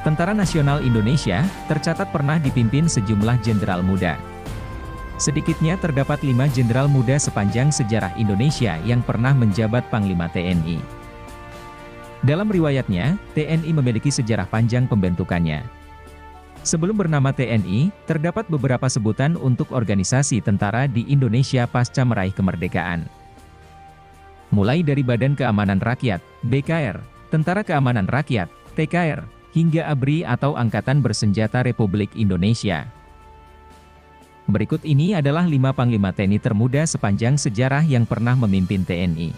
Tentara Nasional Indonesia tercatat pernah dipimpin sejumlah jenderal muda. Sedikitnya terdapat 5 jenderal muda sepanjang sejarah Indonesia yang pernah menjabat Panglima TNI. Dalam riwayatnya, TNI memiliki sejarah panjang pembentukannya. Sebelum bernama TNI, terdapat beberapa sebutan untuk organisasi tentara di Indonesia pasca meraih kemerdekaan. Mulai dari Badan Keamanan Rakyat, BKR, Tentara Keamanan Rakyat, TKR, hingga ABRI atau Angkatan Bersenjata Republik Indonesia. Berikut ini adalah 5 Panglima TNI termuda sepanjang sejarah yang pernah memimpin TNI.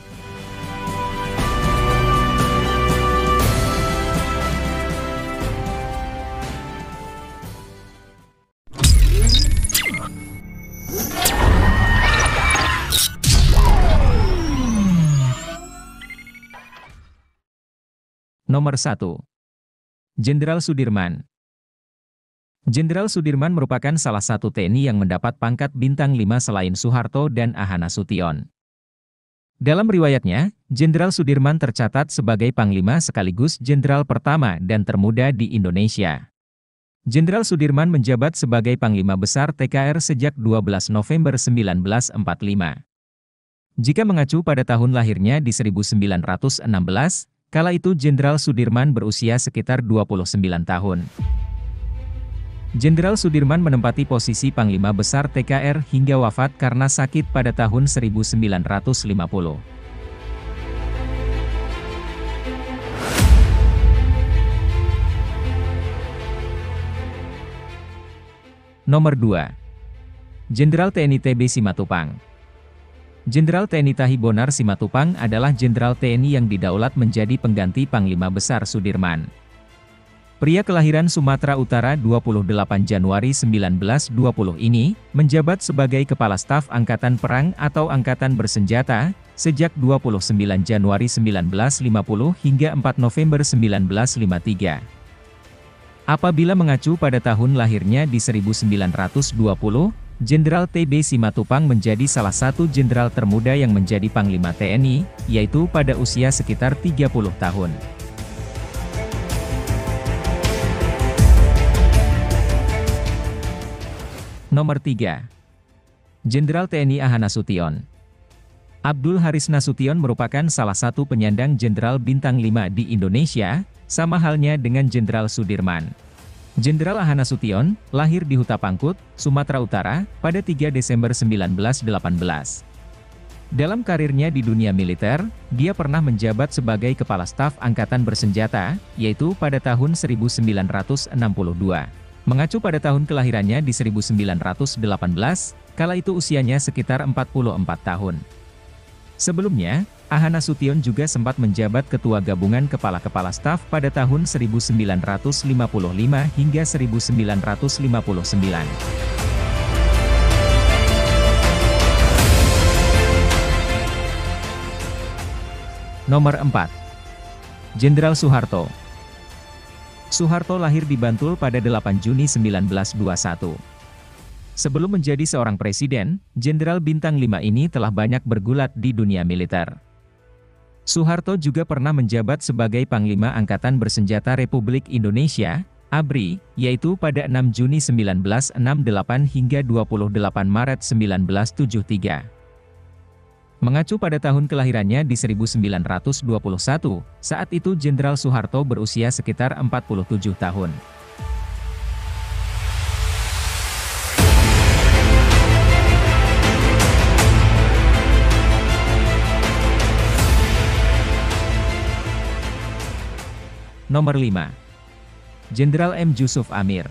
Nomor 1. Jenderal Sudirman. Jenderal Sudirman merupakan salah satu TNI yang mendapat pangkat bintang 5 selain Soeharto dan AH Nasution. Dalam riwayatnya, Jenderal Sudirman tercatat sebagai Panglima sekaligus Jenderal pertama dan termuda di Indonesia. Jenderal Sudirman menjabat sebagai Panglima Besar TKR sejak 12 November 1945. Jika mengacu pada tahun lahirnya di 1916, kala itu Jenderal Sudirman berusia sekitar 29 tahun. Jenderal Sudirman menempati posisi Panglima Besar TKR hingga wafat karena sakit pada tahun 1950. Nomor 2. Jenderal TNI TB Simatupang. Jenderal TNI Tahi Bonar Simatupang adalah Jenderal TNI yang didaulat menjadi pengganti Panglima Besar Sudirman. Pria kelahiran Sumatera Utara 28 Januari 1920 ini, menjabat sebagai Kepala Staf Angkatan Perang atau Angkatan Bersenjata, sejak 29 Januari 1950 hingga 4 November 1953. Apabila mengacu pada tahun lahirnya di 1920, Jenderal TB Simatupang menjadi salah satu jenderal termuda yang menjadi Panglima TNI, yaitu pada usia sekitar 30 tahun. Nomor 3. Jenderal TNI AH Nasution. Abdul Haris Nasution merupakan salah satu penyandang Jenderal Bintang 5 di Indonesia, sama halnya dengan Jenderal Sudirman. Jenderal AH Nasution lahir di Hutapangkut, Sumatera Utara, pada 3 Desember 1918. Dalam karirnya di dunia militer, dia pernah menjabat sebagai Kepala Staf Angkatan Bersenjata, yaitu pada tahun 1962. Mengacu pada tahun kelahirannya di 1918, kala itu usianya sekitar 44 tahun. Sebelumnya, AH Nasution juga sempat menjabat Ketua Gabungan Kepala-Kepala Staf pada tahun 1955 hingga 1959. Nomor 4. Jenderal Soeharto. Soeharto lahir di Bantul pada 8 Juni 1921. Sebelum menjadi seorang presiden, Jenderal Bintang 5 ini telah banyak bergulat di dunia militer. Soeharto juga pernah menjabat sebagai Panglima Angkatan Bersenjata Republik Indonesia, ABRI, yaitu pada 6 Juni 1968 hingga 28 Maret 1973. Mengacu pada tahun kelahirannya di 1921, saat itu Jenderal Soeharto berusia sekitar 47 tahun. Nomor 5. Jenderal M. Jusuf Amir.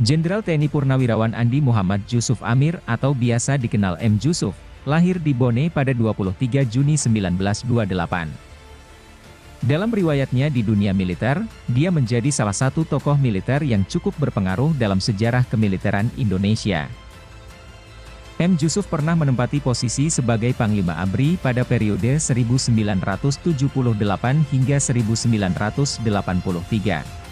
Jenderal TNI Purnawirawan Andi Muhammad Jusuf Amir atau biasa dikenal M. Jusuf, lahir di Bone pada 23 Juni 1928. Dalam riwayatnya di dunia militer, dia menjadi salah satu tokoh militer yang cukup berpengaruh dalam sejarah kemiliteran Indonesia. M. Jusuf pernah menempati posisi sebagai Panglima ABRI pada periode 1978 hingga 1983.